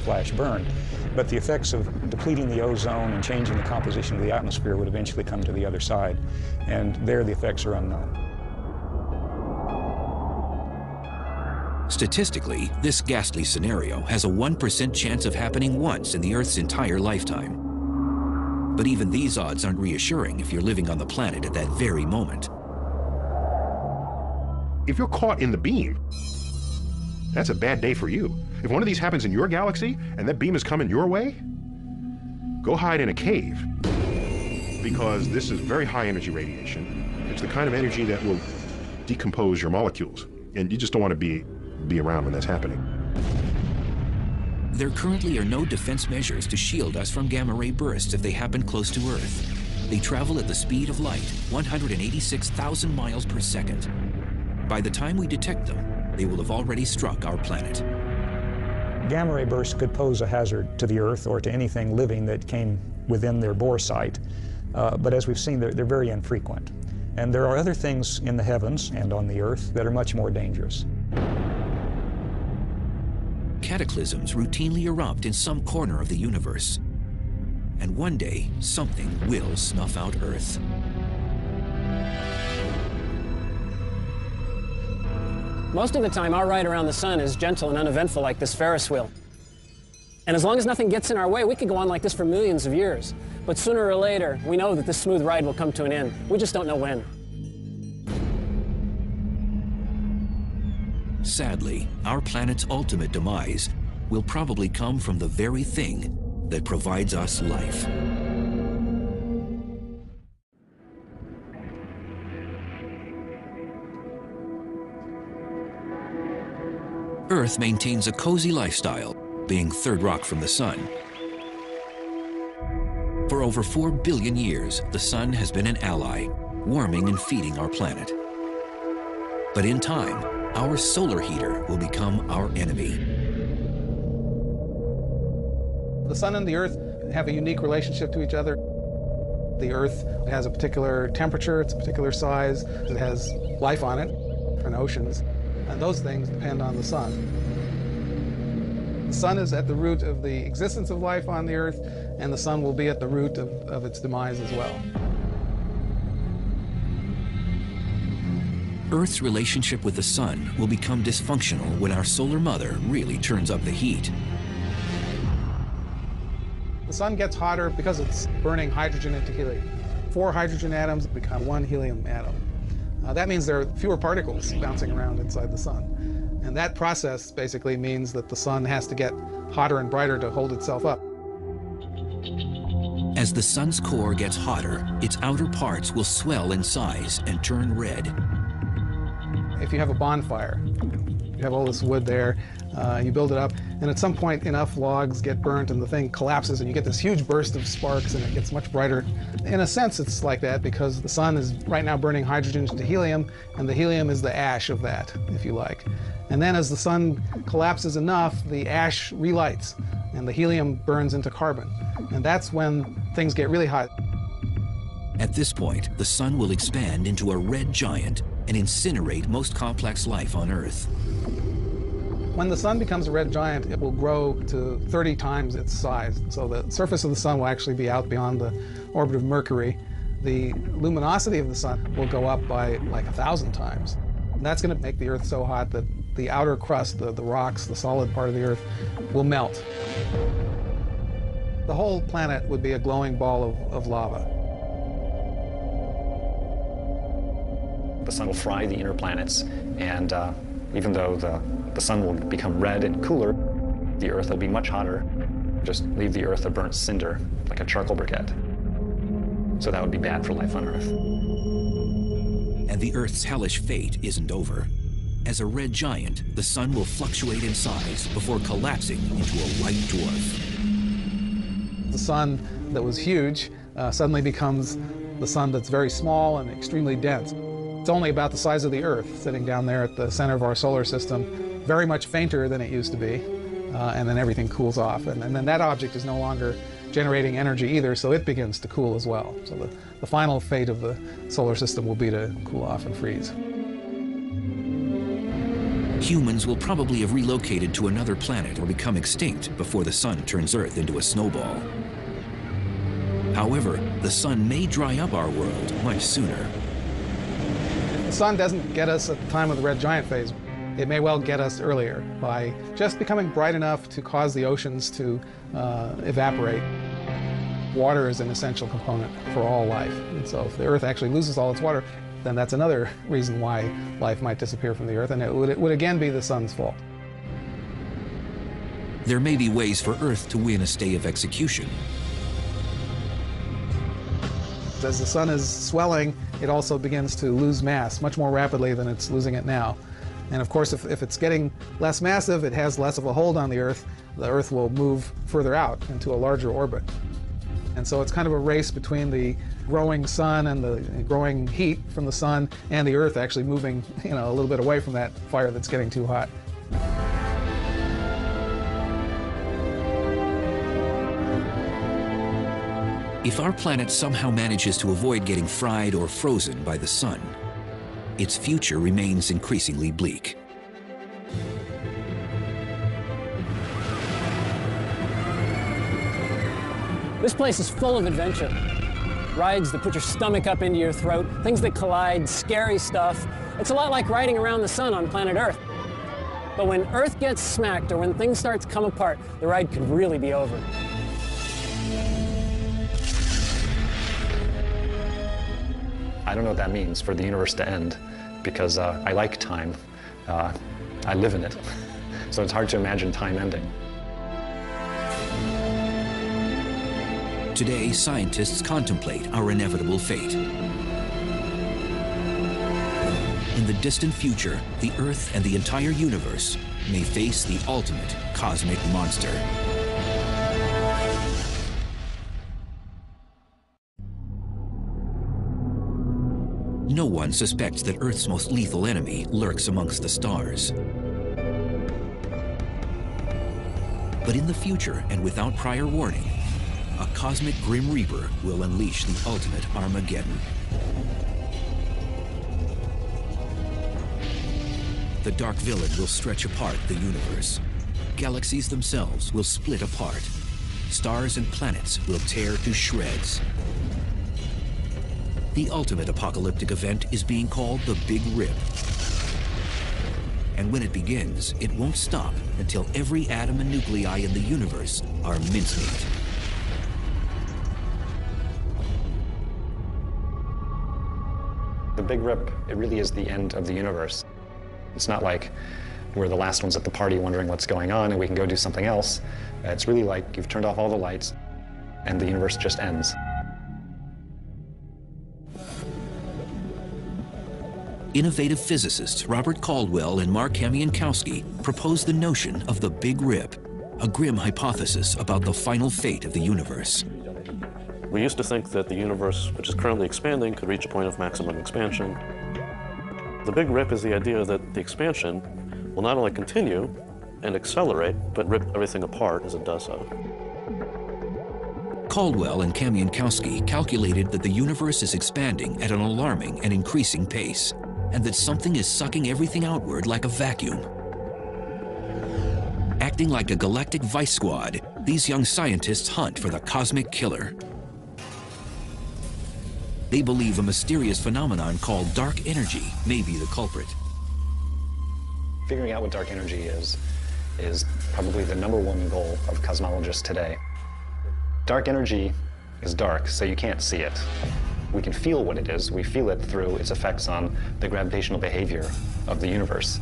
flash burn. But the effects of depleting the ozone and changing the composition of the atmosphere would eventually come to the other side. And there the effects are unknown. Statistically, this ghastly scenario has a 1% chance of happening once in the Earth's entire lifetime. But even these odds aren't reassuring if you're living on the planet at that very moment. If you're caught in the beam, that's a bad day for you. If one of these happens in your galaxy and that beam is coming your way, go hide in a cave, because this is very high energy radiation. It's the kind of energy that will decompose your molecules, and you just don't want to be around when that's happening. There currently are no defense measures to shield us from gamma ray bursts if they happen close to Earth. They travel at the speed of light, 186,000 miles per second. By the time we detect them, they will have already struck our planet. Gamma ray bursts could pose a hazard to the Earth or to anything living that came within their bore site. But as we've seen, they're very infrequent. And there are other things in the heavens and on the Earth that are much more dangerous. Cataclysms routinely erupt in some corner of the universe. And one day, something will snuff out Earth. Most of the time, our ride around the sun is gentle and uneventful like this Ferris wheel. And as long as nothing gets in our way, we could go on like this for millions of years. But sooner or later, we know that this smooth ride will come to an end. We just don't know when. Sadly, our planet's ultimate demise will probably come from the very thing that provides us life. Earth maintains a cozy lifestyle, being third rock from the sun. For over 4 billion years, the sun has been an ally, warming and feeding our planet. But in time, our solar heater will become our enemy. The sun and the Earth have a unique relationship to each other. The Earth has a particular temperature, it's a particular size, it has life on it, and oceans, and those things depend on the sun. The sun is at the root of the existence of life on the Earth, and the sun will be at the root of its demise as well. Earth's relationship with the sun will become dysfunctional when our solar mother really turns up the heat. The sun gets hotter because it's burning hydrogen into helium. 4 hydrogen atoms become 1 helium atom. That means there are fewer particles bouncing around inside the sun. And that process basically means that the sun has to get hotter and brighter to hold itself up. As the sun's core gets hotter, its outer parts will swell in size and turn red. If you have a bonfire, you have all this wood there, you build it up, and at some point enough logs get burnt and the thing collapses and you get this huge burst of sparks and it gets much brighter. In a sense it's like that because the sun is right now burning hydrogen into helium, and the helium is the ash of that, if you like. And then as the sun collapses enough, the ash relights and the helium burns into carbon. And that's when things get really hot. At this point, the sun will expand into a red giant and incinerate most complex life on Earth. When the sun becomes a red giant, it will grow to 30 times its size. So the surface of the sun will actually be out beyond the orbit of Mercury. The luminosity of the sun will go up by like 1,000 times. And that's going to make the Earth so hot that the outer crust, the rocks, the solid part of the Earth, will melt. The whole planet would be a glowing ball of lava. The sun will fry the inner planets, and even though the sun will become red and cooler, the Earth will be much hotter. Just leave the Earth a burnt cinder, like a charcoal briquette. So that would be bad for life on Earth. And the Earth's hellish fate isn't over. As a red giant, the sun will fluctuate in size before collapsing into a white dwarf. The sun that was huge suddenly becomes the sun that's very small and extremely dense. It's only about the size of the Earth, sitting down there at the center of our solar system, very much fainter than it used to be, and then everything cools off. And then that object is no longer generating energy either, so it begins to cool as well. So the final fate of the solar system will be to cool off and freeze. Humans will probably have relocated to another planet or become extinct before the sun turns Earth into a snowball. However, the sun may dry up our world much sooner. The sun doesn't get us at the time of the red giant phase. It may well get us earlier by just becoming bright enough to cause the oceans to evaporate. Water is an essential component for all life. And so if the Earth actually loses all its water, then that's another reason why life might disappear from the Earth, and it would again be the sun's fault. There may be ways for Earth to win a stay of execution. As the sun is swelling, it also begins to lose mass much more rapidly than it's losing it now. And of course, if it's getting less massive, it has less of a hold on the Earth will move further out into a larger orbit. And so it's kind of a race between the growing sun and the growing heat from the sun and the Earth actually moving, a little bit away from that fire that's getting too hot. If our planet somehow manages to avoid getting fried or frozen by the sun, its future remains increasingly bleak. This place is full of adventure. Rides that put your stomach up into your throat, things that collide, scary stuff. It's a lot like riding around the sun on planet Earth. But when Earth gets smacked or when things start to come apart, the ride could really be over. I don't know what that means for the universe to end, because I like time. I live in it. So it's hard to imagine time ending. Today, scientists contemplate our inevitable fate. In the distant future, the Earth and the entire universe may face the ultimate cosmic monster. No one suspects that Earth's most lethal enemy lurks amongst the stars. But in the future, and without prior warning, a cosmic Grim Reaper will unleash the ultimate Armageddon. The dark villain will stretch apart the universe. Galaxies themselves will split apart. Stars and planets will tear to shreds. The ultimate apocalyptic event is being called the Big Rip. And when it begins, it won't stop until every atom and nuclei in the universe are mincemeat. The Big Rip, it really is the end of the universe. It's not like we're the last ones at the party wondering what's going on and we can go do something else. It's really like you've turned off all the lights and the universe just ends. Innovative physicists Robert Caldwell and Mark Kamienowski proposed the notion of the Big Rip, a grim hypothesis about the final fate of the universe. We used to think that the universe, which is currently expanding, could reach a point of maximum expansion. The Big Rip is the idea that the expansion will not only continue and accelerate, but rip everything apart as it does so. Caldwell and Kamienowski calculated that the universe is expanding at an alarming and increasing pace, and that something is sucking everything outward like a vacuum. Acting like a galactic vice squad, these young scientists hunt for the cosmic killer. They believe a mysterious phenomenon called dark energy may be the culprit. Figuring out what dark energy is probably the #1 goal of cosmologists today. Dark energy is dark, so you can't see it. We can feel what it is. We feel it through its effects on the gravitational behavior of the universe.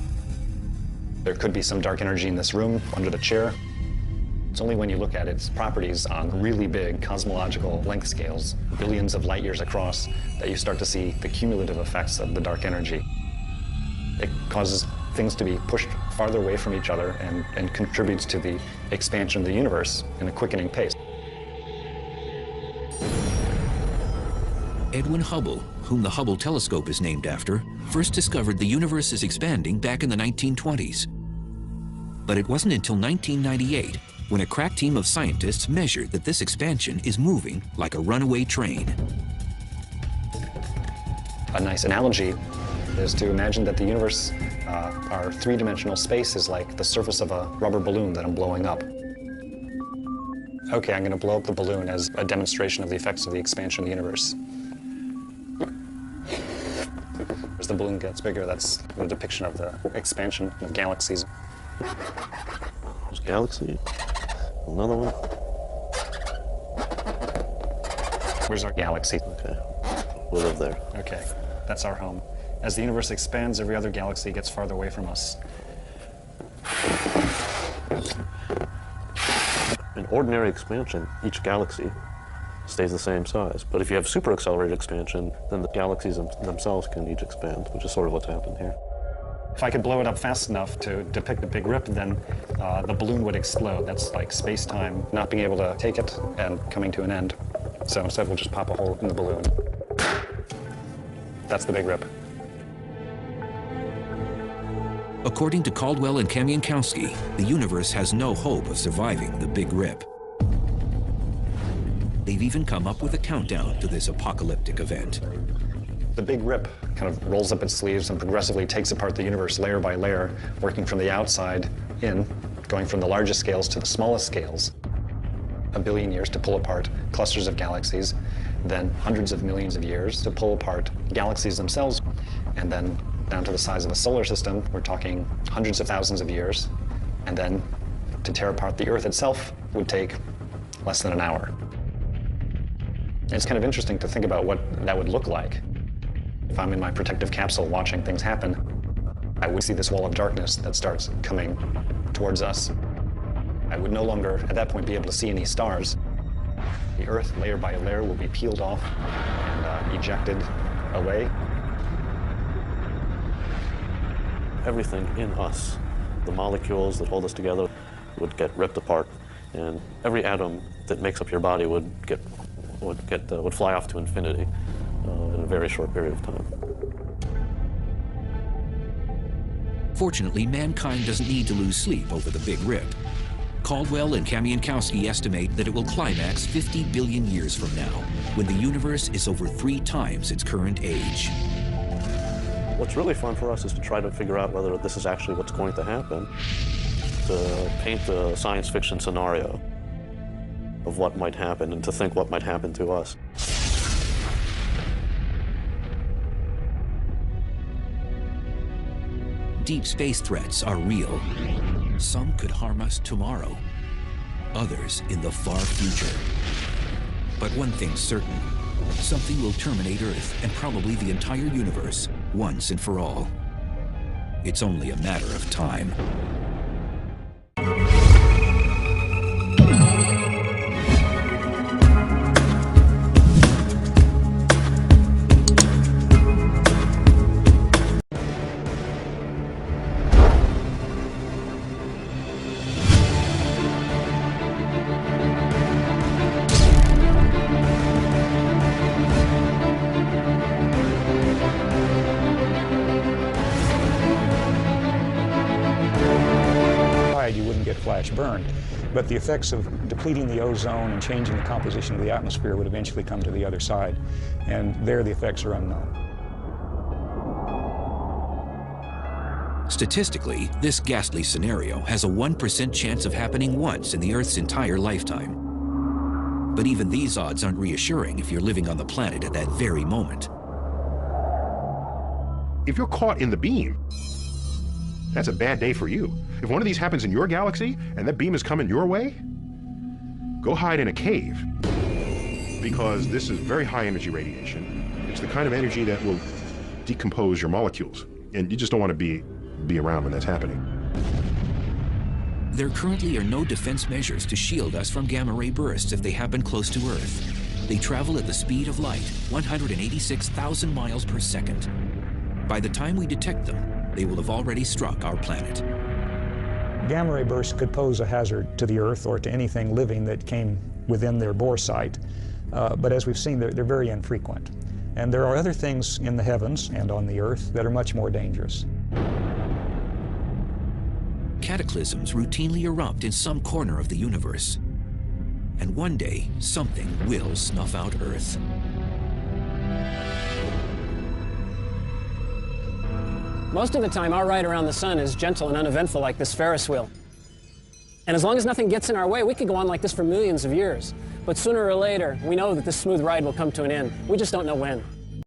There could be some dark energy in this room, under the chair. It's only when you look at its properties on really big cosmological length scales, billions of light years across, that you start to see the cumulative effects of the dark energy. It causes things to be pushed farther away from each other and contributes to the expansion of the universe in a quickening pace. Edwin Hubble, whom the Hubble telescope is named after, first discovered the universe is expanding back in the 1920s. But it wasn't until 1998 when a crack team of scientists measured that this expansion is moving like a runaway train. A nice analogy is to imagine that the universe, our three-dimensional space, is like the surface of a rubber balloon that I'm blowing up. Okay, I'm going to blow up the balloon as a demonstration of the effects of the expansion of the universe. As the balloon gets bigger, that's a depiction of the expansion of galaxies. There's a galaxy. Another one. Where's our galaxy? Okay. We live there. Okay, that's our home. As the universe expands, every other galaxy gets farther away from us. In ordinary expansion, each galaxy stays the same size. But if you have super accelerated expansion, then the galaxies themselves can each expand, which is sort of what's happened here. If I could blow it up fast enough to depict a big rip, then the balloon would explode. That's like space-time not being able to take it and coming to an end. So instead, we'll just pop a hole in the balloon. That's the big rip. According to Caldwell and Kamienowski, the universe has no hope of surviving the Big Rip. They've even come up with a countdown to this apocalyptic event. The Big Rip kind of rolls up its sleeves and progressively takes apart the universe layer by layer, working from the outside in, going from the largest scales to the smallest scales. 1 billion years to pull apart clusters of galaxies, then hundreds of millions of years to pull apart galaxies themselves, and then down to the size of a solar system, we're talking hundreds of thousands of years, and then to tear apart the Earth itself would take less than an hour. It's kind of interesting to think about what that would look like. If I'm in my protective capsule watching things happen, I would see this wall of darkness that starts coming towards us. I would no longer, at that point, be able to see any stars. The Earth, layer by layer, will be peeled off and ejected away. Everything in us, the molecules that hold us together, would get ripped apart, and every atom that makes up your body would fly off to infinity in a very short period of time. Fortunately, mankind doesn't need to lose sleep over the Big Rip. Caldwell and Kamienowski estimate that it will climax 50 billion years from now, when the universe is over 3 times its current age. What's really fun for us is to try to figure out whether this is actually what's going to happen, to paint the science fiction scenario of what might happen and to think what might happen to us. Deep space threats are real. Some could harm us tomorrow, others in the far future. But one thing's certain, something will terminate Earth and probably the entire universe once and for all. It's only a matter of time. You wouldn't get flash burned, but the effects of depleting the ozone and changing the composition of the atmosphere would eventually come to the other side, and there the effects are unknown. Statistically, this ghastly scenario has a 1% chance of happening once in the Earth's entire lifetime. But even these odds aren't reassuring if you're living on the planet at that very moment. If you're caught in the beam, that's a bad day for you. If one of these happens in your galaxy and that beam is coming your way, go hide in a cave, because this is very high energy radiation. It's the kind of energy that will decompose your molecules, and you just don't want to be around when that's happening. There currently are no defense measures to shield us from gamma-ray bursts if they happen close to Earth. They travel at the speed of light, 186,000 miles per second. By the time we detect them, they will have already struck our planet. Gamma-ray bursts could pose a hazard to the Earth or to anything living that came within their bore site, but as we've seen, they're very infrequent. And there are other things in the heavens and on the Earth that are much more dangerous. Cataclysms routinely erupt in some corner of the universe. And one day, something will snuff out Earth. Most of the time, our ride around the sun is gentle and uneventful like this Ferris wheel. And as long as nothing gets in our way, we could go on like this for millions of years. But sooner or later, we know that this smooth ride will come to an end. We just don't know when.